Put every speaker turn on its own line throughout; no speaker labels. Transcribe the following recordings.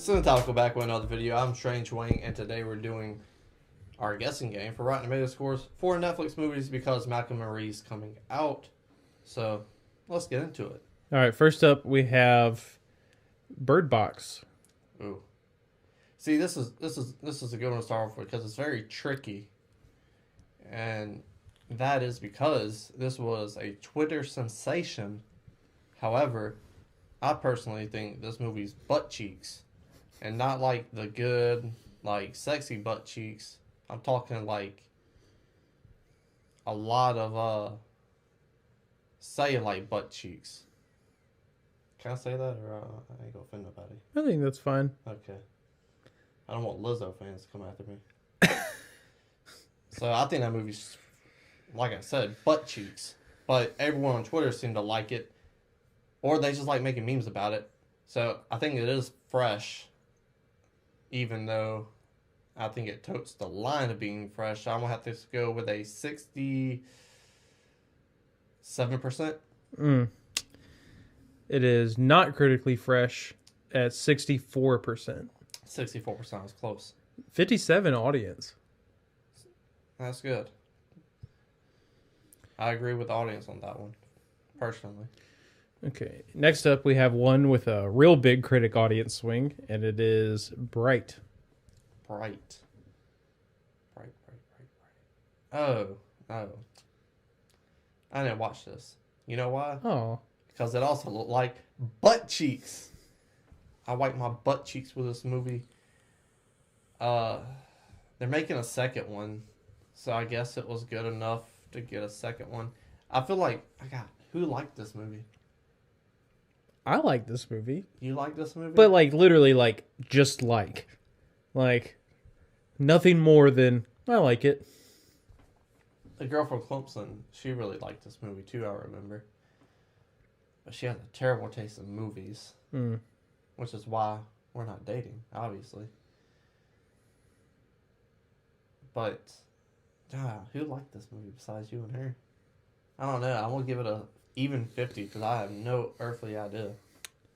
Cinematography back with another video. I'm Strange Wing, and today we're doing our guessing game for Rotten Tomato scores for Netflix movies because Malcom is coming out. So let's get into it.
All right, first up we have Bird Box.
Ooh, see, this is a good one to start off with because it's very tricky, and that is because this was a Twitter sensation. However, I personally think this movie's butt cheeks. And not like the good, like sexy butt cheeks. I'm talking like a lot of cellulite butt cheeks. Can I say that, or I ain't gonna offend nobody?
I think that's fine.
Okay. I don't want Lizzo fans to come after me. So I think that movie's, like I said, butt cheeks. But everyone on Twitter seemed to like it, or they just like making memes about it. So I think it is fresh. Even though I think it totes the line of being fresh, I'm going to have to go with a 67%.
It is not critically fresh at 64%.
64% was close.
57 audience.
That's good. I agree with the audience on that one, personally.
Okay, next up we have one with a real big critic audience swing, and it is Bright.
Bright. Oh. I didn't watch this. You know why?
Oh.
Because it also looked like butt cheeks. I wiped my butt cheeks with this movie. They're making a second one, so I guess it was good enough to get a second one. I feel like, who liked this movie?
I like this movie.
You like this movie?
But literally just like nothing more than I like it.
The girl from Clemson, she really liked this movie too, I remember. But she has a terrible taste in movies. Which is why we're not dating, obviously. But who liked this movie besides you and her? I don't know. I'm gonna give it a even 50 because I have no earthly idea.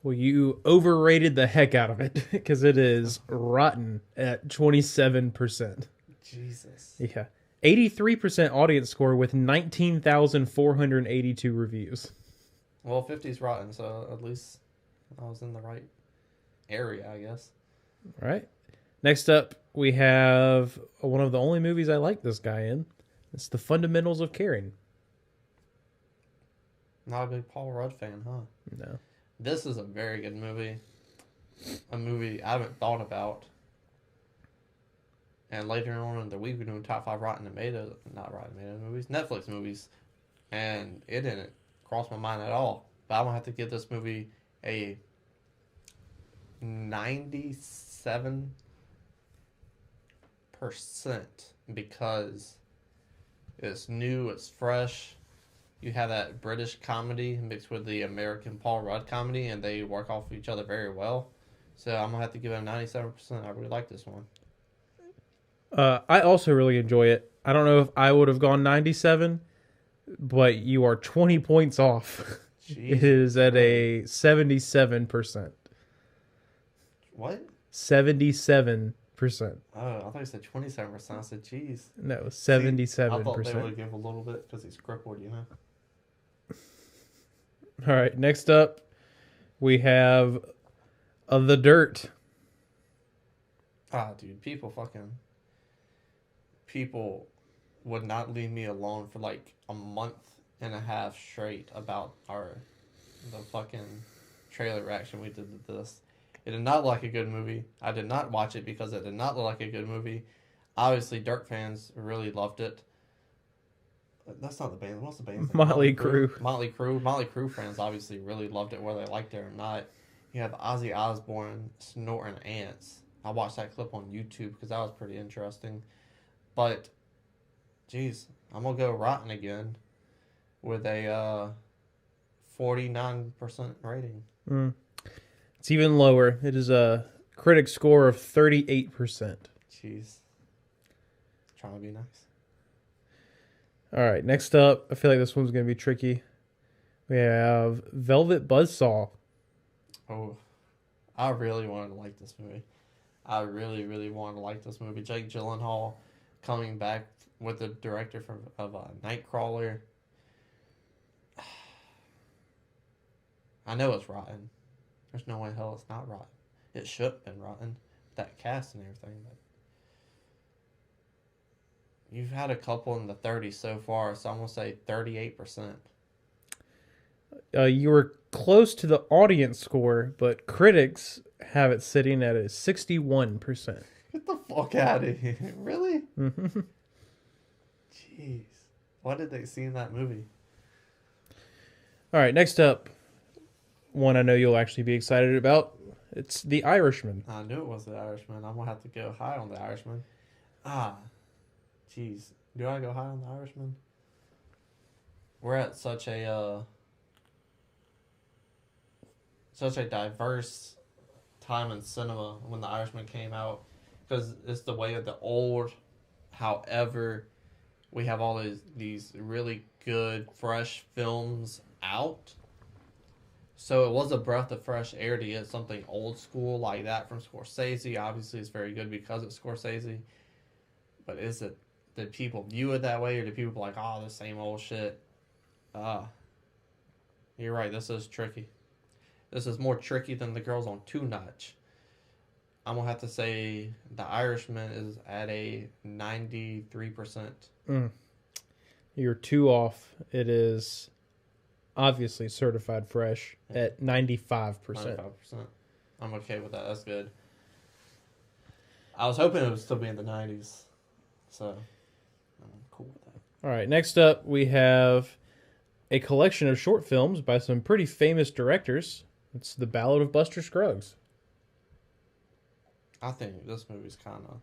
Well, you overrated the heck out of it because it is rotten at 27%.
Jesus.
Yeah. 83% audience score with 19,482 reviews.
Well, 50 is rotten, so at least I was in the right area, I guess.
All right. Next up, we have one of the only movies I like this guy in. It's The Fundamentals of Caring.
Not a big Paul Rudd fan, huh?
No.
This is a very good movie. A movie I haven't thought about. And later on in the week, we're doing top 5 Netflix movies. And it didn't cross my mind at all. But I'm going to have to give this movie a 97% because it's new, it's fresh. You have that British comedy mixed with the American Paul Rudd comedy, and they work off of each other very well. So I'm going to have to give it a 97%. I really like this one.
I also really enjoy it. I don't know if I would have gone 97, but you are 20 points off.
Jeez.
It is at a 77%.
What?
77%.
Oh, I thought you said 27%. I said, geez.
No, 77%.
See, I thought they would give a little bit because he's crippled, you know?
All right, next up, we have The Dirt.
Dude, people would not leave me alone for like a month and a half straight about the fucking trailer reaction we did to this. It did not look like a good movie. I did not watch it because it did not look like a good movie. Obviously, Dirt fans really loved it. That's not the band. What's the band's name?
Motley Crue.
Motley Crue fans obviously really loved it, whether they liked it or not. You have Ozzy Osbourne snorting ants. I watched that clip on YouTube because that was pretty interesting. But, geez, I'm going to go rotten again with a 49% rating.
It's even lower. It is a critic score of 38%.
Jeez. Trying to be nice.
All right, next up, I feel like this one's going to be tricky. We have Velvet Buzzsaw.
Oh, I really wanted to like this movie. I really, really wanted to like this movie. Jake Gyllenhaal coming back with the director of Nightcrawler. I know it's rotten. There's no way in hell it's not rotten. It should have been rotten. That cast and everything. But you've had a couple in the 30s so far, so I'm going to say 38%.
You were close to the audience score, but critics have it sitting at a 61%.
Get the fuck out of here. Really?
Mm-hmm.
Jeez. What did they see in that movie?
All right, next up, one I know you'll actually be excited about. It's The Irishman.
I knew it was The Irishman. I'm going to have to go high on The Irishman. Jeez. Do I go high on The Irishman? We're at such a diverse time in cinema when The Irishman came out, because it's the way of the old. However, we have all these really good fresh films out, so it was a breath of fresh air to get something old school like that from Scorsese. Obviously it's very good because it's Scorsese, but is it, did people view it that way, or do people like, oh, the same old shit? You're right, this is tricky. This is more tricky than The Girls on Two Notch. I'm going to have to say The Irishman is at a 93%.
You're 2 off. It is obviously certified fresh at 95%.
95%. I'm okay with that. That's good. I was hoping it would still be in the 90s. So, I'm cool with that.
All right, next up we have a collection of short films by some pretty famous directors. It's The Ballad of Buster Scruggs.
I think this movie's kind of...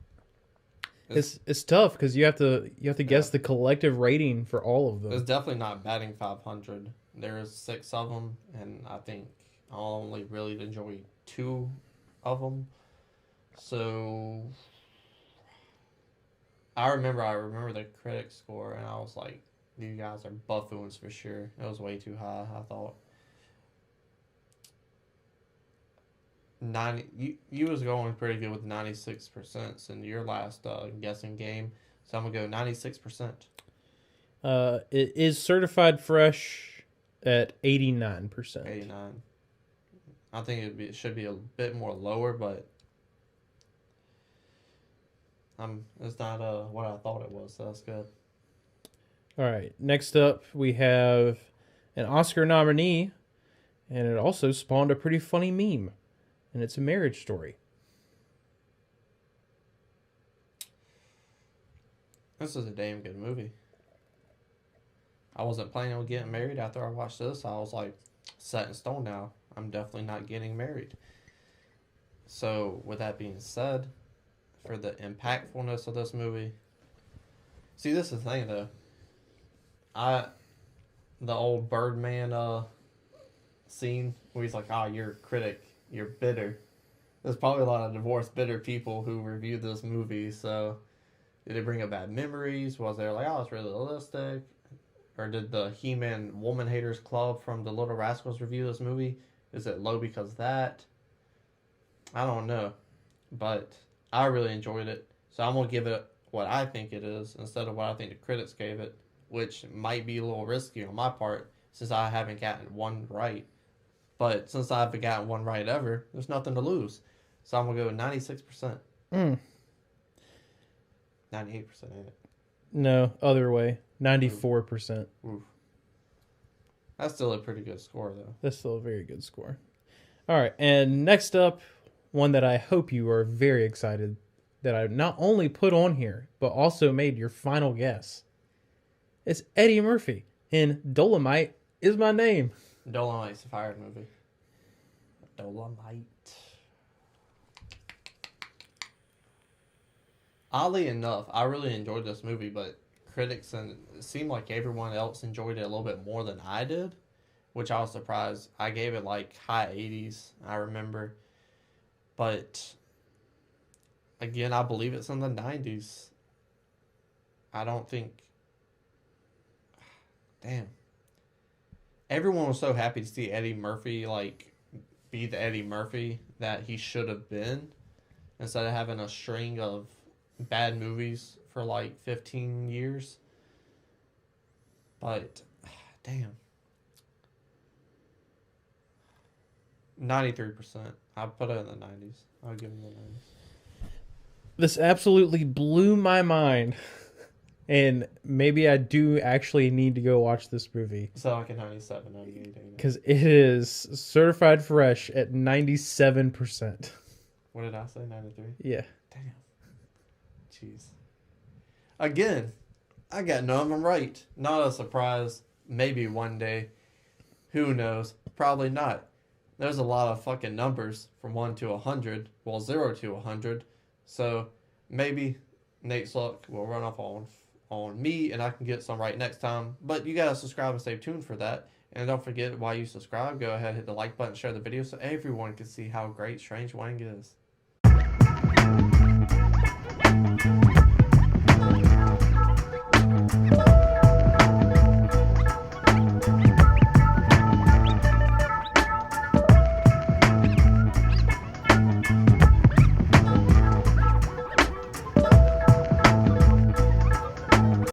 It's tough because you have to guess the collective rating for all of them.
It's definitely not batting 500. There's 6 of them, and I think I'll only really enjoy 2 of them. So I remember the critic score, and I was like, "These guys are buffoons for sure." It was way too high, I thought. 90. You was going pretty good with 96% in your last guessing game, so I'm gonna go 96%.
It is certified fresh at 89%.
89. I think it should be a bit more lower, but it's not what I thought it was, so that's good.
All right, next up we have an Oscar nominee, and it also spawned a pretty funny meme. And it's A Marriage Story.
This is a damn good movie. I wasn't planning on getting married after I watched this. I was like, set in stone now. I'm definitely not getting married. So, with that being said, for the impactfulness of this movie... See, this is the thing, though. The old Birdman scene where he's like, you're a critic. You're bitter. There's probably a lot of divorced, bitter people who reviewed this movie. So, did it bring up bad memories? Was there like, it's realistic? Or did the He-Man Woman Haters Club from the Little Rascals review this movie? Is it low because of that? I don't know. But I really enjoyed it. So, I'm going to give it what I think it is instead of what I think the critics gave it, which might be a little risky on my part since I haven't gotten one right. But since I haven't gotten one right ever, there's nothing to lose. So I'm going to go with 96%. 98%, ain't it?
No, other way. 94%.
Oof. That's still a pretty good score, though.
That's still a very good score. All right, and next up, one that I hope you are very excited that I not only put on here, but also made your final guess. It's Eddie Murphy in Dolomite Is My Name.
Dolomite's a fire movie. Dolomite. Oddly enough, I really enjoyed this movie, but critics and it seemed like everyone else enjoyed it a little bit more than I did, which I was surprised. I gave it like high 80s, I remember. But again, I believe it's in the 90s. I don't think... Damn. Everyone was so happy to see Eddie Murphy, like, be the Eddie Murphy that he should have been, instead of having a string of bad movies for like 15 years. But, damn. 93%. I'll put it in the 90s. I'll give him the 90s.
This absolutely blew my mind. And maybe I do actually need to go watch this movie.
So like a 97, 98.
Because it is certified fresh at 97%.
What did I say? 93?
Yeah.
Damn. Jeez. Again, I got none of them right. Not a surprise. Maybe one day. Who knows? Probably not. There's a lot of fucking numbers from 1 to 100. Well, 0 to 100. So maybe Nate's luck will run off on me and I can get some right next time. But you gotta subscribe and stay tuned for that. And don't forget, while you subscribe, go ahead and hit the like button, share the video so everyone can see how great Strange Wang is.